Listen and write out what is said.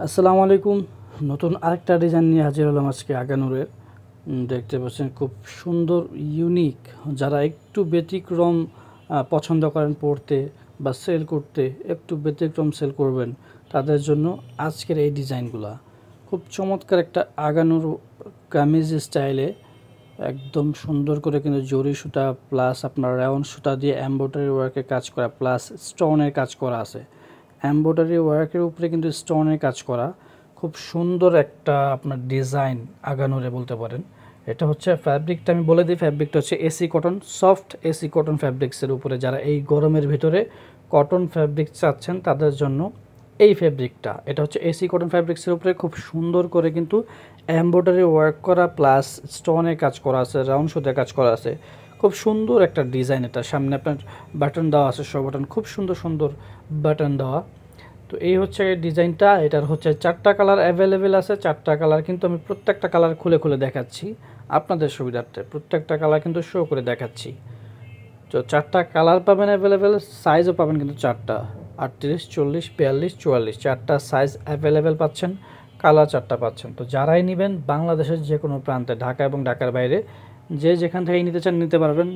আসসালামু আলাইকুম। নতুন আরেকটা ডিজাইন নিয়ে হাজির হলাম আজকে আগানুরের। দেখতে পাচ্ছেন খুব সুন্দর ইউনিক, যারা একটু ব্যতিক্রম পছন্দ করেন পড়তে বা সেল করতে, একটু ব্যতিক্রম সেল করবেন, তাদের জন্য আজকের এই ডিজাইনগুলা খুব চমৎকার। একটা আগানুর কামিজ স্টাইলে একদম সুন্দর করে কিন্তু জরি সুতা প্লাস আপনার রাউন্ড সুতা দিয়ে এমব্রয়ডারি ওয়ার্কের কাজ করা প্লাস স্টোনের কাজ করা আছে। এমব্রয়ডারি ওয়ার্কের উপরে কিন্তু স্টোনের কাজ করা, খুব সুন্দর একটা আপনার ডিজাইন আগানুরে বলতে পারেন। এটা হচ্ছে ফ্যাব্রিকটা আমি বলে দিই, ফ্যাব্রিকটা হচ্ছে AC cotton, soft AC cotton ফ্যাব্রিক্সের উপরে। যারা এই গরমের ভিতরে কটন ফ্যাব্রিক চাচ্ছেন তাদের জন্য এই ফ্যাব্রিকটা। এটা হচ্ছে এসি কটন ফ্যাব্রিক্সের উপরে খুব সুন্দর করে কিন্তু এমব্রয়ডারি ওয়ার্ক করা প্লাস স্টোনের কাজ করা আছে, রাউন্ড সুতার কাজ করা আছে। খুব সুন্দর একটা ডিজাইন। এটা সামনে আপনার বাটন দেওয়া আছে, সব বাটন খুব সুন্দর সুন্দর বাটন দেওয়া। তো এই হচ্ছে ডিজাইনটা। এটার হচ্ছে 4টা কালার অ্যাভেলেবেল আছে। 4টা কালার কিন্তু আমি প্রত্যেকটা কালার খুলে খুলে দেখাচ্ছি আপনাদের সুবিধার্থে। প্রত্যেকটা কালার কিন্তু শো করে দেখাচ্ছি। তো 4টা কালার পাবেন অ্যাভেলেবেল, সাইজও পাবেন কিন্তু 4টা, 38, 40, 42, 44, 4টা সাইজ অ্যাভেলেবেল পাচ্ছেন, কালার 4টা পাচ্ছেন। তো যারাই নেবেন বাংলাদেশের যে কোনো প্রান্তে, ঢাকা এবং ঢাকার বাইরে যে যেখান থেকে নিতে চান নিতে পারবেন।